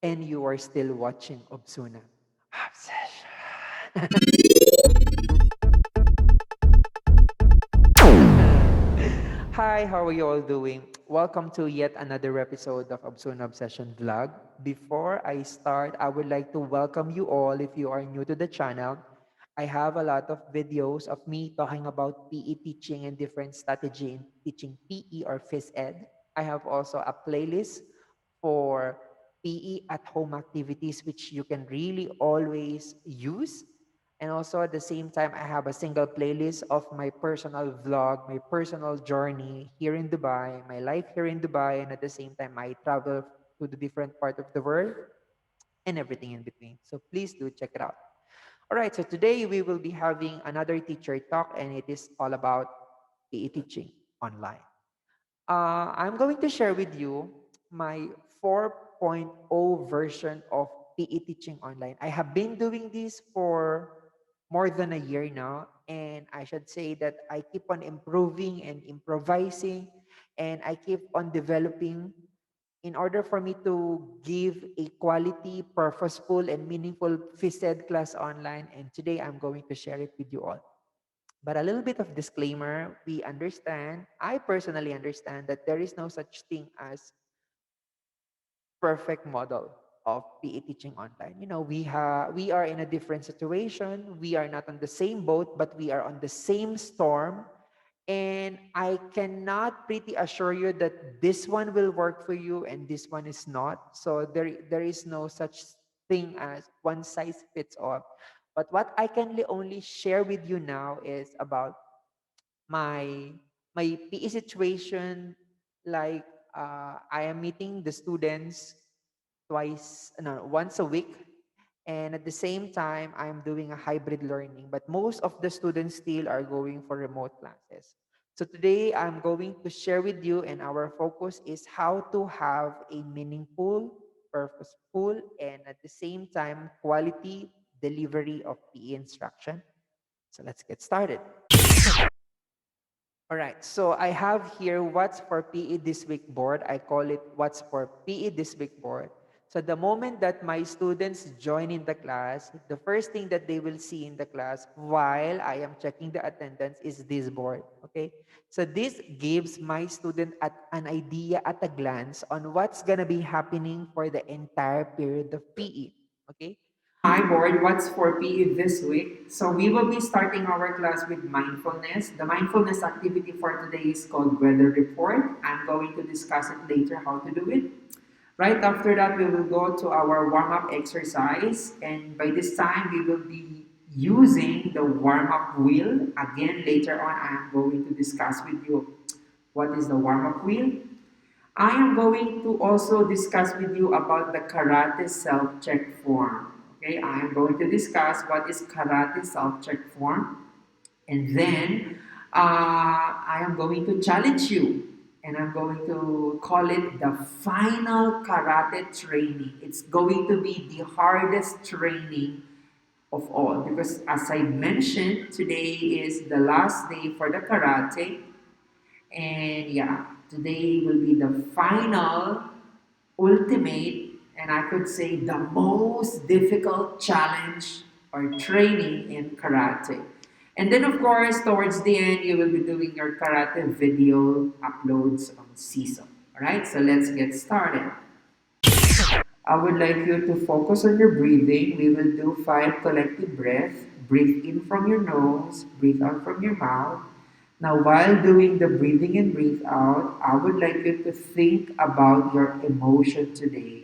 and you are still watching Obsuna. Obsession. Hi, how are you all doing? Welcome to yet another episode of Obsuna Obsession Vlog. Before I start, I would like to welcome you all if you are new to the channel. I have a lot of videos of me talking about PE teaching and different strategy in teaching PE or phys ed. I have also a playlist for PE at home activities which you can really always use. And also at the same time, I have a single playlist of my personal vlog, my personal journey here in Dubai, my life here in Dubai, and at the same time, my travel to the different part of the world and everything in between. So please do check it out. All right, so today we will be having another teacher talk, and it is all about PE teaching online. I'm going to share with you my 4.0 version of PE teaching online. I have been doing this for more than a year now, and I should say that I keep on improving and improvising, and I keep on developing in order for me to give a quality, purposeful, and meaningful phys ed class online. And today I'm going to share it with you all. But a little bit of disclaimer, we understand, I personally understand that there is no such thing as perfect model of PE teaching online. We are in a different situation. We are not on the same boat, but we are on the same storm. And I cannot pretty assure you that this one will work for you and this one is not. So there is no such thing as one size fits all. But what I can only share with you now is about my my PE situation, like I am meeting the students twice no once a week, and at the same time I'm doing a hybrid learning, but most of the students still are going for remote classes. So today I'm going to share with you, and our focus is how to have a meaningful, purposeful, and at the same time quality delivery of PE instruction. So let's get started. All right, so I have here what's for PE this week board. I call it what's for PE this week board. So the moment that my students join in the class, the first thing that they will see in the class while I am checking the attendance is this board. Okay, so this gives my student an idea at a glance on what's gonna be happening for the entire period of PE. Okay, my board, what's for PE this week? So we will be starting our class with mindfulness. The mindfulness activity for today is called weather report. I'm going to discuss it later how to do it. Right after that, we will go to our warm-up exercise. And by this time, we will be using the warm-up wheel. Again, later on, I am going to discuss with you what is the warm-up wheel. I am going to also discuss with you about the karate self-check form. Okay, I am going to discuss what is karate self-check form, and then I am going to challenge you, and I'm going to call it the final karate training. It's going to be the hardest training of all because, as I mentioned, today is the last day for the karate, and yeah, today will be the final, ultimate, and I could say the most difficult challenge or training in karate. And then, of course, towards the end, you will be doing your karate video uploads on CISO. All right, so let's get started. I would like you to focus on your breathing. We will do 5 collective breaths. Breathe in from your nose, breathe out from your mouth. Now, while doing the breathing and breathe out, I would like you to think about your emotion today.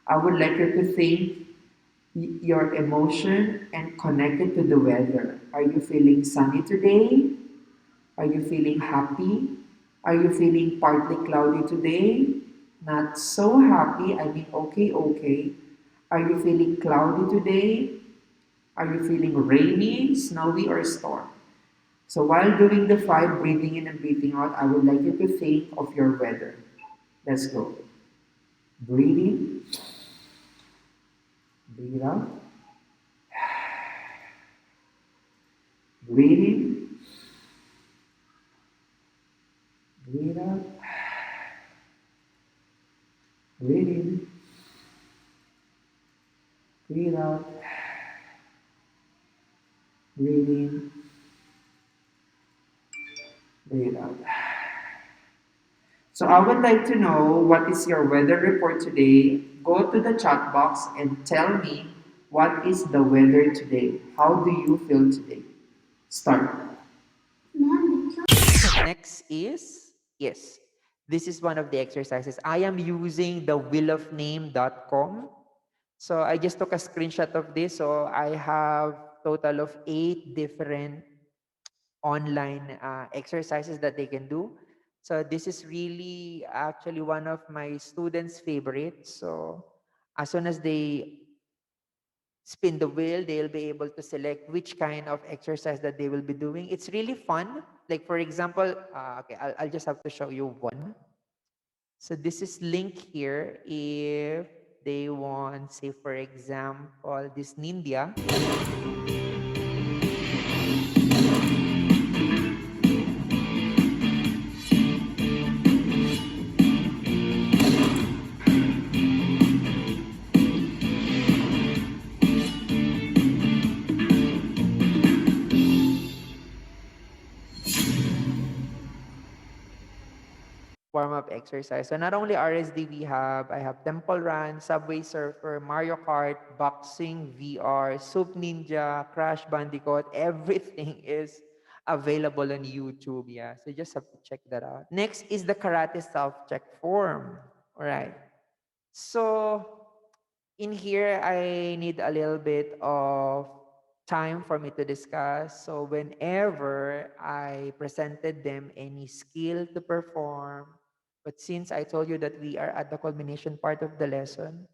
I would like you to think your emotion and connect it to the weather. Are you feeling sunny today? Are you feeling happy? Are you feeling partly cloudy today? Not so happy, I mean, okay, okay. Are you feeling cloudy today? Are you feeling rainy, snowy, or storm? So while doing the 5 breathing in and breathing out, I would like you to think of your weather. Let's go. Breathe in, breathe out, breathe in, breathe out, breathe in, Breathe out, breathe in, breathe out. So I would like to know what is your weather report today. Go to the chat box and tell me what is the weather today. How do you feel today? Start. Next is, yes, this is one of the exercises. I am using the wheelofname.com. So I just took a screenshot of this. So I have total of 8 different online exercises that they can do. So this is really actually one of my students' favorites. So as soon as they spin the wheel, they'll be able to select which kind of exercise that they will be doing. It's really fun. Like for example, okay, I'll just have to show you one. So this is link here if they want, say for example, this Ninja. Warm-up exercise. So not only RSD I have Temple Run, Subway Surfer, Mario Kart, Boxing, VR, Soup Ninja, Crash Bandicoot, everything is available on YouTube. Yeah, so you just have to check that out. Next is the karate self-check form. All right. So in here, I need a little bit of time for me to discuss. So whenever I presented them any skill to perform, but since I told you that we are at the culmination part of the lesson,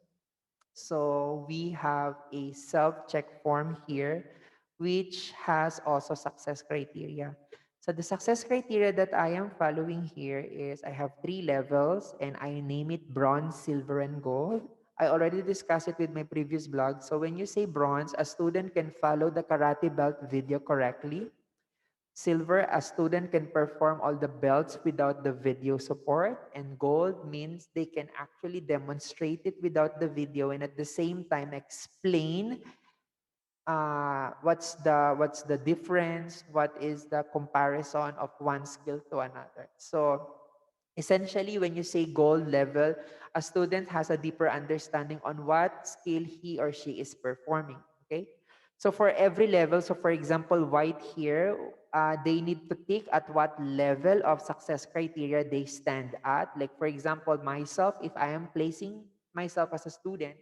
so we have a self-check form here, which has also success criteria. So the success criteria that I am following here is I have 3 levels and I name it bronze, silver, and gold. I already discussed it with my previous blog. So when you say bronze, a student can follow the karate belt video correctly. Silver, a student can perform all the belts without the video support. And gold means they can actually demonstrate it without the video and at the same time explain what's the difference, what is the comparison of one skill to another. So essentially, when you say gold level, a student has a deeper understanding on what skill he or she is performing. Okay. So for every level, so for example, white here, they need to tick at what level of success criteria they stand at. Like for example, myself, if I am placing myself as a student,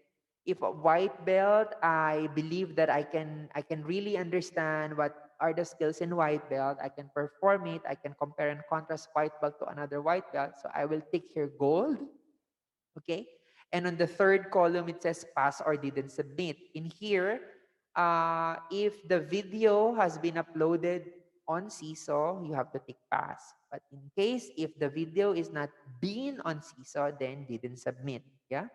if a white belt, I believe that I can really understand what are the skills in white belt. I can perform it. I can compare and contrast white belt to another white belt. So I will tick here gold. Okay. And on the third column, it says pass or didn't submit. In here, if the video has been uploaded on Seesaw, you have to tick pass. But in case if the video is not being on Seesaw, then didn't submit. Yeah.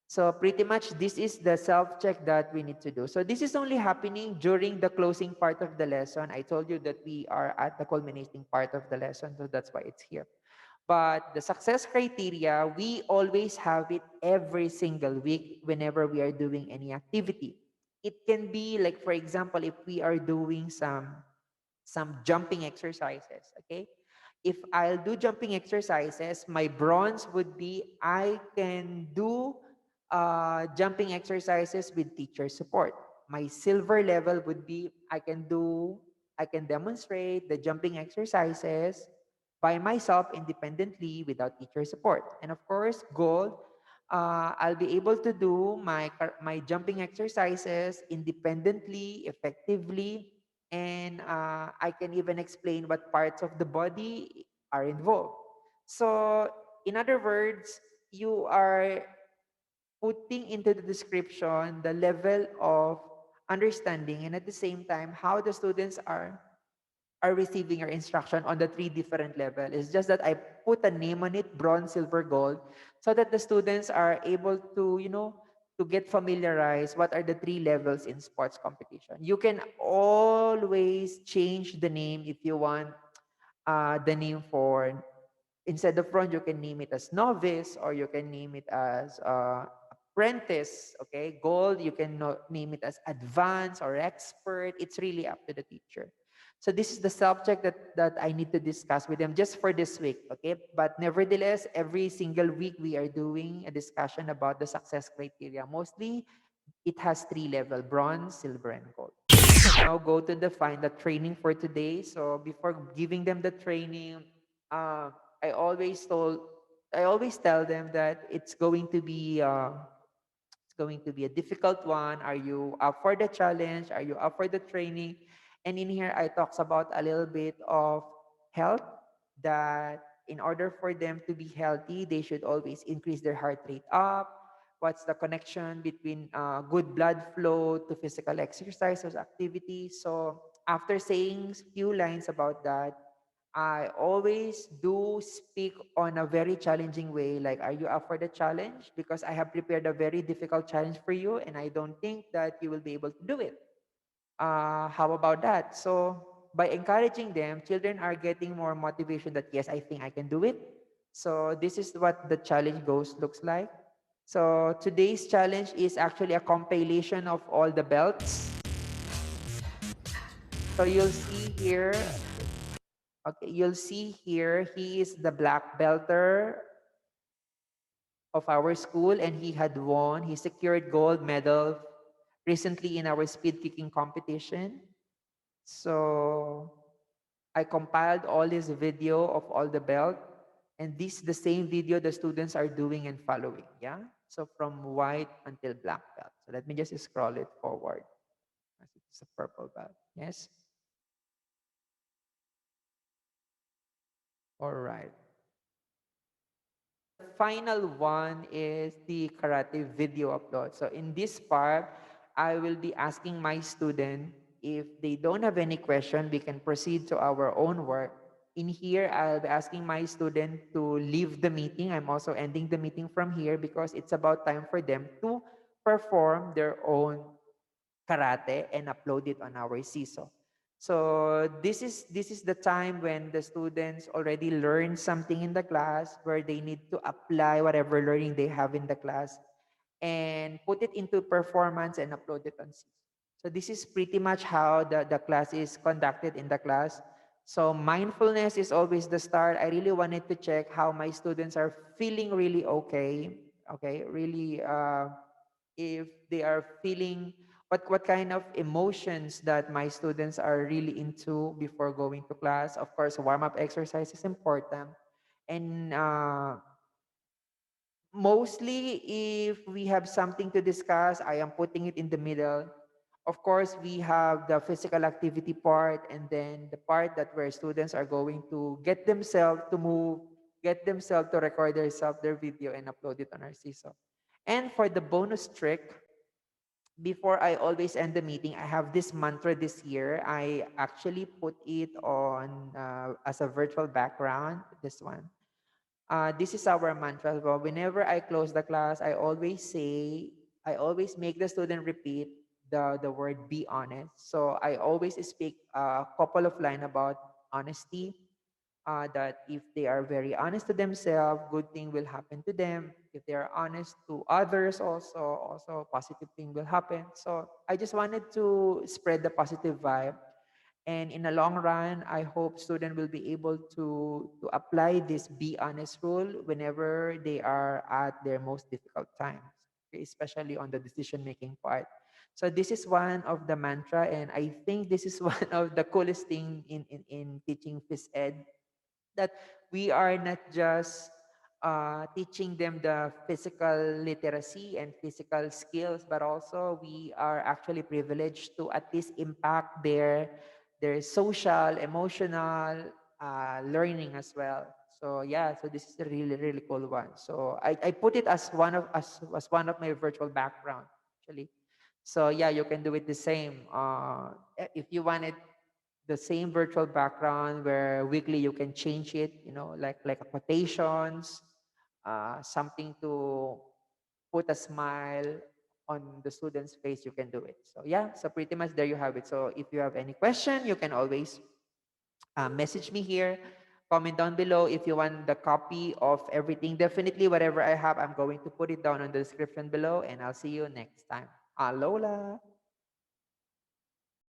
So pretty much this is the self-check that we need to do. So this is only happening during the closing part of the lesson. I told you that we are at the culminating part of the lesson, so that's why it's here. But the success criteria, we always have it every single week whenever we are doing any activity. It can be like, for example, if we are doing some jumping exercises, okay? If I'll do jumping exercises, my bronze would be I can do jumping exercises with teacher support. My silver level would be I can demonstrate the jumping exercises by myself independently without teacher support. And of course, gold, I'll be able to do my jumping exercises independently, effectively, and I can even explain what parts of the body are involved. So, in other words, you are putting into the description the level of understanding and at the same time how the students are receiving your instruction on the 3 different levels. It's just that I put a name on it, bronze, silver, gold, so that the students are able to, to get familiarized what are the 3 levels in sports competition. You can always change the name if you want the name instead of bronze, you can name it as novice or you can name it as apprentice, okay? Gold, you can name it as advanced or expert. It's really up to the teacher. So this is the subject that I need to discuss with them just for this week, okay? But nevertheless, every single week we are doing a discussion about the success criteria. Mostly, it has three level: bronze, silver, and gold. Now go to define the training for today. So before giving them the training, uh, I always told, I always tell them that it's going to be a difficult one. Are you up for the challenge? Are you up for the training? And in here, I talks about a little bit of health, that in order for them to be healthy, they should always increase their heart rate up. What's the connection between good blood flow to physical exercise or activity? So after saying few lines about that, I always do speak on a very challenging way. Like, are you up for the challenge? Because I have prepared a very difficult challenge for you, and I don't think that you will be able to do it. How about that? So, by encouraging them, children are getting more motivation that, yes, I think I can do it. So, this is what the challenge goes looks like. So, today's challenge is actually a compilation of all the belts. So, you'll see here, okay, you'll see here, he is the black belter of our school, and he had won. He secured gold medal recently in our speed kicking competition. So I compiled all this video of all the belt, and this the same video the students are doing and following. Yeah. So from white until black belt. So let me just scroll it forward. It's a purple belt. Yes. All right. Final one is the karate video upload. So in this part, I will be asking my student, if they don't have any question, we can proceed to our own work. In here, I'll be asking my student to leave the meeting. I'm also ending the meeting from here because it's about time for them to perform their own karate and upload it on our CISO. So this is the time when the students already learn something in the class, where they need to apply whatever learning they have in the class and put it into performance and upload it on CISO. So this is pretty much how the class is conducted in the class. So mindfulness is always the start. I really wanted to check how my students are feeling really okay. Okay, really if they are feeling what kind of emotions that my students are really into before going to class. Of course, warm-up exercise is important. And mostly, if we have something to discuss, I am putting it in the middle. Of course, we have the physical activity part, and then the part that where students are going to get themselves to move, get themselves to record themselves, their video, and upload it on our CISO. And for the bonus trick, before I always end the meeting, I have this mantra this year. I actually put it on as a virtual background, this one. This is our mantra. Well, whenever I close the class, I always make the student repeat the word be honest. So I always speak a couple of lines about honesty, that if they are very honest to themselves, good thing will happen to them. If they are honest to others, also positive thing will happen. So I just wanted to spread the positive vibe, and in the long run, I hope students will be able to apply this be honest rule whenever they are at their most difficult times, okay, especially on the decision making part. So this is one of the mantra, and I think this is one of the coolest thing in teaching phys ed, that we are not just teaching them the physical literacy and physical skills, but also we are actually privileged to at least impact their social, emotional learning as well. So yeah, so this is a really really cool one. So I put it as one of my virtual background actually. So yeah, you can do it the same. If you wanted the same virtual background where weekly you can change it, like a quotations, something to put a smile on the student's face, you can do it. So yeah, so pretty much there you have it. So if you have any question, you can always message me here. Comment down below if you want the copy of everything. Definitely, whatever I have, I'm going to put it down in the description below, and I'll see you next time. Alola!